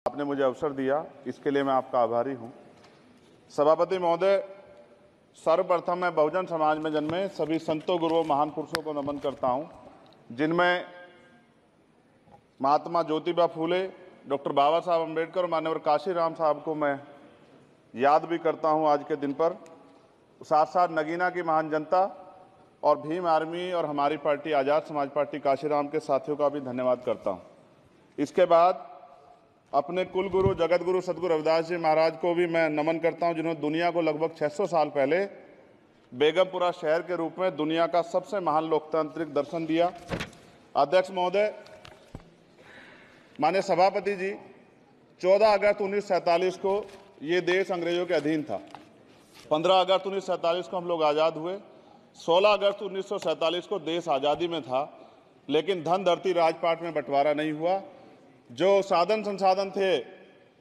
आपने मुझे अवसर दिया, इसके लिए मैं आपका आभारी हूं। सभापति महोदय, सर्वप्रथम मैं बहुजन समाज में जन्मे सभी संतों, गुरुओं, महान पुरुषों को नमन करता हूं, जिनमें महात्मा ज्योतिबा फूले, डॉक्टर बाबा साहब अम्बेडकर और मान्यवर काशीराम साहब को मैं याद भी करता हूं आज के दिन पर। साथ साथ नगीना की महान जनता और भीम आर्मी और हमारी पार्टी आज़ाद समाज पार्टी काशीराम के साथियों का भी धन्यवाद करता हूं। इसके बाद अपने कुल गुरु जगत गुरु सदगुरु रविदास जी महाराज को भी मैं नमन करता हूं, जिन्होंने दुनिया को लगभग 600 साल पहले बेगमपुरा शहर के रूप में दुनिया का सबसे महान लोकतांत्रिक दर्शन दिया। अध्यक्ष महोदय, माननीय सभापति जी, 14 अगस्त 1947 को ये देश अंग्रेजों के अधीन था। 15 अगस्त 1947 को हम लोग आज़ाद हुए। 16 अगस्त 1947 को देश आज़ादी में था, लेकिन धन धरती राजपाट में बंटवारा नहीं हुआ। जो साधन संसाधन थे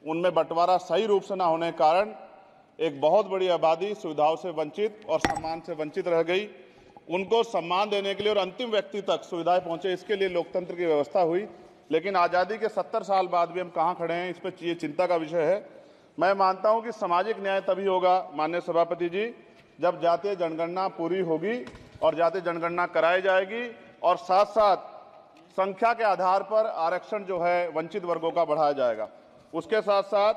उनमें बंटवारा सही रूप से न होने के कारण एक बहुत बड़ी आबादी सुविधाओं से वंचित और सम्मान से वंचित रह गई। उनको सम्मान देने के लिए और अंतिम व्यक्ति तक सुविधाएं पहुंचे, इसके लिए लोकतंत्र की व्यवस्था हुई। लेकिन आज़ादी के 70 साल बाद भी हम कहाँ खड़े हैं, इस पर ये चिंता का विषय है। मैं मानता हूं कि सामाजिक न्याय तभी होगा माननीय सभापति जी, जब जातीय जनगणना पूरी होगी और जातीय जनगणना कराई जाएगी और साथ साथ संख्या के आधार पर आरक्षण जो है वंचित वर्गों का बढ़ाया जाएगा। उसके साथ साथ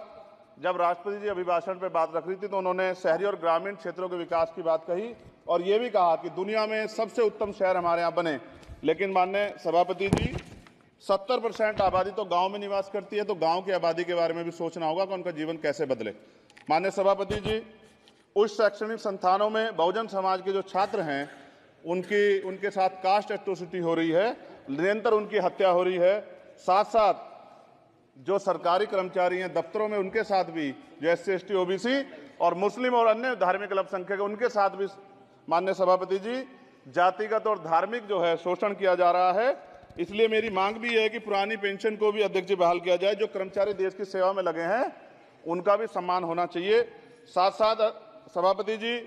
जब राष्ट्रपति जी अभिभाषण पे बात रख रही थी तो उन्होंने शहरी और ग्रामीण क्षेत्रों के विकास की बात कही और ये भी कहा कि दुनिया में सबसे उत्तम शहर हमारे यहाँ बने। लेकिन माननीय सभापति जी, 70% आबादी तो गांव में निवास करती है, तो गांव की आबादी के बारे में भी सोचना होगा कि उनका जीवन कैसे बदले। माननीय सभापति जी, उच्च शैक्षणिक संस्थानों में बहुजन समाज के जो छात्र हैं उनके साथ कास्ट एट्रोसिटी हो रही है, निरंतर उनकी हत्या हो रही है। साथ साथ जो सरकारी कर्मचारी हैं दफ्तरों में, उनके साथ भी जो SC ST OBC और मुस्लिम और अन्य धार्मिक अल्पसंख्यक, उनके साथ भी माननीय सभापति जी जातिगत और धार्मिक जो है शोषण किया जा रहा है। इसलिए मेरी मांग भी है कि पुरानी पेंशन को भी अध्यक्ष जी बहाल किया जाए। जो कर्मचारी देश की सेवा में लगे हैं उनका भी सम्मान होना चाहिए। साथ साथ सभापति जी,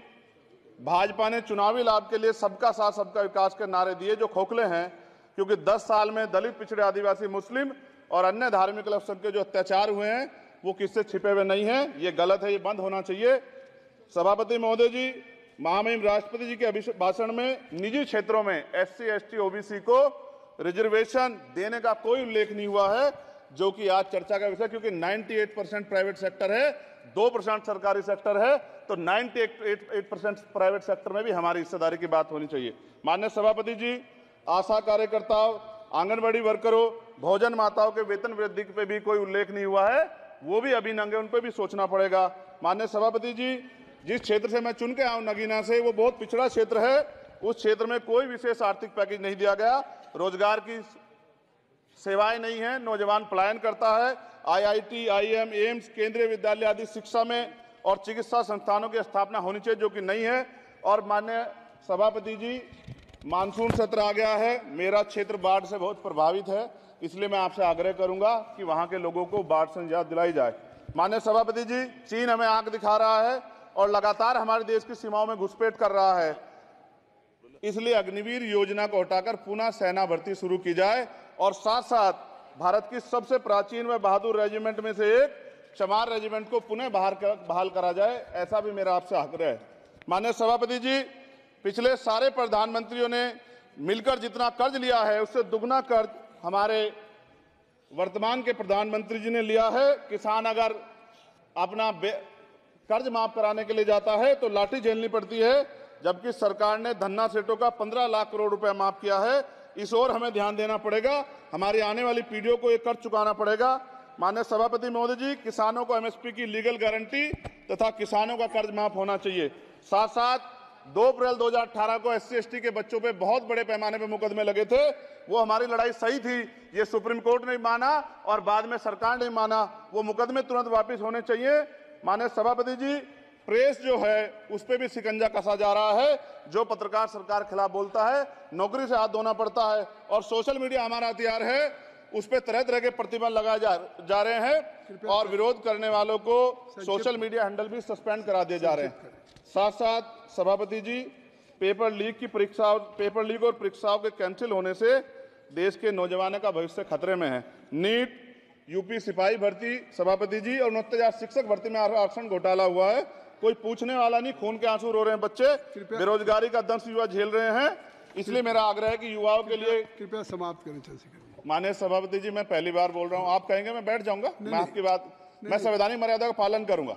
भाजपा ने चुनावी लाभ के लिए सबका साथ सबका विकास के नारे दिए जो खोखले हैं, क्योंकि 10 साल में दलित, पिछड़े, आदिवासी, मुस्लिम और अन्य धार्मिक अल्पसंख्यक जो अत्याचार हुए हैं वो किससे छिपे हुए नहीं हैं। ये गलत है, ये बंद होना चाहिए। सभापति महोदय जी, महामहिम राष्ट्रपति जी के अभिभाषण में निजी क्षेत्रों में SC ST OBC को रिजर्वेशन देने का कोई उल्लेख नहीं हुआ है, जो कि आज चर्चा का विषय, क्योंकि 98% प्राइवेट सेक्टर है, 2% सरकारी सेक्टर है, तो 98% प्राइवेट सेक्टर में भी हमारी हिस्सेदारी की बात होनी चाहिए। माननीय सभापति जी, आशा कार्यकर्ताओं, आंगनबाड़ी वर्करों, भोजन माताओं के वेतन वृद्धि पे भी कोई उल्लेख नहीं हुआ है, वो भी अभी नंगे, उन पर भी सोचना पड़ेगा। माननीय सभापति जी, जिस क्षेत्र से मैं चुन के आया हूं नगीना से, वो बहुत पिछड़ा क्षेत्र है। उस क्षेत्र में कोई विशेष आर्थिक पैकेज नहीं दिया गया, रोजगार की सेवाएं नहीं है, नौजवान पलायन करता है। IIT, IIM, एम्स, केंद्रीय विद्यालय आदि शिक्षा में और चिकित्सा संस्थानों की स्थापना होनी चाहिए, जो कि नहीं है। और माननीय सभापति जी, मानसून सत्र आ गया है, मेरा क्षेत्र बाढ़ से बहुत प्रभावित है, इसलिए मैं आपसे आग्रह करूंगा कि वहां के लोगों को बाढ़ से निजात दिलाई जाए। माननीय सभापति जी, चीन हमें आंख दिखा रहा है और लगातार हमारे देश की सीमाओं में घुसपैठ कर रहा है, इसलिए अग्निवीर योजना को हटाकर पुनः सेना भर्ती शुरू की जाए और साथ साथ भारत की सबसे प्राचीन व बहादुर रेजिमेंट में से एक चमार रेजिमेंट को पुनः बहाल करा जाए, ऐसा भी मेरा आपसे आग्रह है। माननीय सभापति जी, पिछले सारे प्रधानमंत्रियों ने मिलकर जितना कर्ज लिया है उससे दुगना कर्ज हमारे वर्तमान के प्रधानमंत्री जी ने लिया है। किसान अगर अपना कर्ज माफ कराने के लिए जाता है तो लाठी झेलनी पड़ती है, जबकि सरकार ने धन्ना सेठों का 15 लाख करोड़ रुपया माफ किया है। इस ओर हमें ध्यान देना पड़ेगा, हमारी आने वाली पीढ़ियों को ये कर्ज चुकाना पड़ेगा। माननीय सभापति महोदय जी, किसानों को MSP की लीगल गारंटी तथा किसानों का कर्ज माफ होना चाहिए। साथ साथ 2 अप्रैल 2018 को SC ST के बच्चों पे बहुत बड़े पैमाने पे मुकदमे लगे थे, वो हमारी लड़ाई सही थी, ये सुप्रीम कोर्ट ने माना और बाद में सरकार ने माना, वो मुकदमे तुरंत वापस होने चाहिए। माननीय सभापति जी, प्रेस जो है उस पर भी शिकंजा कसा जा रहा है, जो पत्रकार सरकार खिलाफ बोलता है नौकरी से हाथ धोना पड़ता है, और सोशल मीडिया हमारा हथियार है, उस पर तरह तरह के प्रतिबंध लगाए जा रहे हैं और विरोध करने वालों को सोशल मीडिया हैंडल भी सस्पेंड करा दिए जा रहे हैं। साथ साथ सभापति जी, पेपर लीक और परीक्षाओं के कैंसिल होने से देश के नौजवानों का भविष्य खतरे में है। नीट यूपी सिपाही भर्ती सभापति जी और 69,000 शिक्षक भर्ती में आरक्षण घोटाला हुआ है। कोई पूछने वाला नहीं, खून के आंसू रो रहे हैं बच्चे, बेरोजगारी का दंश युवा झेल रहे हैं। इसलिए मेरा आग्रह है कि युवाओं के लिए कृपया समाप्त करें। चंद्रशेखर माननीय सभापति जी, मैं पहली बार बोल रहा हूं, आप कहेंगे मैं बैठ जाऊंगा, मैं आपकी बात, मैं संवैधानिक मर्यादा का पालन करूंगा,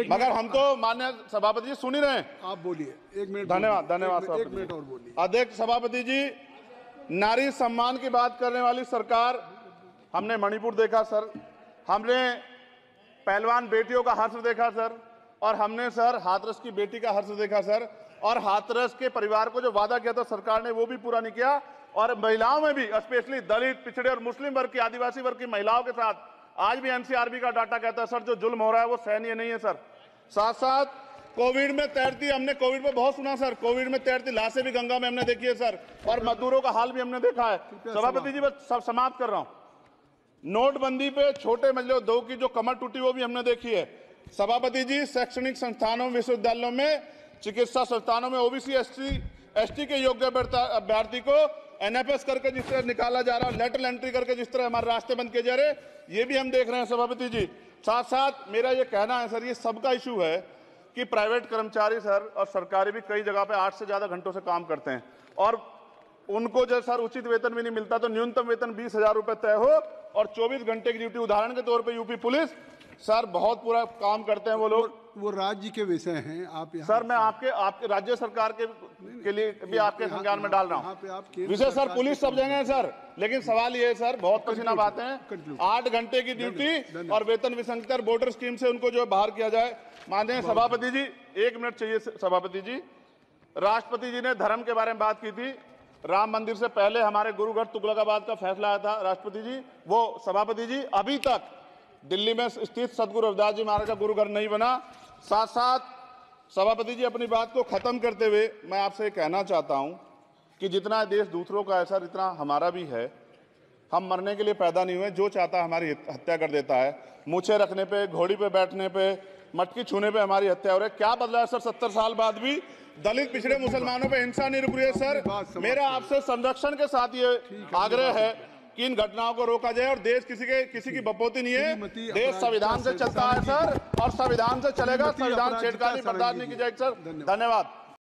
मगर हम तो माननीय सभापति जी सुन ही रहे हैं। आप बोलिए, 1 मिनट। धन्यवाद। 1 मिनट और बोलिए। अध्यक्ष सभापति जी, नारी सम्मान की बात करने वाली सरकार, हमने मणिपुर देखा सर, हमने पहलवान बेटियों का हर्ष देखा सर, और हमने सर हाथरस की बेटी का हर्ष देखा सर, और हाथरस के परिवार को जो वादा किया था सरकार ने वो भी पूरा नहीं किया। और महिलाओं में भी, स्पेशली दलित, पिछड़े और मुस्लिम वर्ग की, आदिवासी वर्ग की महिलाओं के साथ आज भी एनसीआरबी का डाटा कहता है सर जो जुल्म हो रहा है वो सहनीय नहीं है सर। साथ साथ कोविड में तैरती, हमने कोविड में बहुत सुना सर, कोविड में तैरती लाशें भी गंगा में हमने देखी है सर, और मजदूरों का हाल भी हमने देखा है। सभापति जी, बस सब समाप्त कर रहा हूं। नोटबंदी पे छोटे मजले उद्योग की जो कमर टूटी वो भी हमने देखी है। सभापति जी, शैक्षणिक संस्थानों, विश्वविद्यालयों में, चिकित्सा संस्थानों में ओबीसी एसटी के योग्य अभ्यर्थी को एनएफएस करके जिस तरह निकाला जा रहा है, लेटरल एंट्री करके जिस तरह हमारे रास्ते बंद किए जा रहे, ये भी हम देख रहे हैं सभापति जी। साथ साथ मेरा ये कहना है सर, ये सबका इशू है कि प्राइवेट कर्मचारी सर और सरकारी भी कई जगह पे 8 से ज्यादा घंटों से काम करते हैं, और उनको जो सर उचित वेतन भी नहीं मिलता, तो न्यूनतम वेतन 20,000 रुपए तय हो और 24 घंटे की ड्यूटी। उदाहरण के तौर पे यूपी पुलिस सर बहुत पूरा काम करते हैं वो लोग, वो राज्य के विषय हैं। आप सर मैं आपके राज्य सरकार के लिए भी आपके संज्ञान में डाल रहा हूँ विषय सर। पुलिस सब जगह है सर, लेकिन सवाल ये है सर, बहुत पसीना बातें हैं, 8 घंटे की ड्यूटी और वेतन विसंगति, बॉर्डर स्कीम से उनको जो बाहर किया जाए। माननीय सभापति जी, 1 मिनट चाहिए सभापति जी। राष्ट्रपति जी ने धर्म के बारे में बात की थी, राम मंदिर से पहले हमारे गुरुघर तुगलकाबाद का फैसला आया था राष्ट्रपति जी, वो सभापति जी अभी तक दिल्ली में स्थित सदगुरु रविदास जी महाराज का गुरुघर नहीं बना। साथ साथ सभापति जी, अपनी बात को खत्म करते हुए मैं आपसे कहना चाहता हूं कि जितना देश दूसरों का है सर, इतना हमारा भी है। हम मरने के लिए पैदा नहीं हुए, जो चाहता है हमारी हत्या कर देता है। मूछे रखने पे, घोड़ी पे बैठने पे, मटकी छूने पे हमारी हत्या हो रही है। क्या बदला है सर 70 साल बाद भी? दलित, पिछड़े, मुसलमानों पे हिंसा नहीं रुक रही है सर। मेरा आपसे संरक्षण के साथ ये आग्रह है कि इन घटनाओं को रोका जाए, और देश किसी की बपोती नहीं है, देश संविधान से चलता है सर, और संविधान से चलेगा। संविधान छेड़खानी बर्दाश्त नहीं की जाएगी सर। धन्यवाद।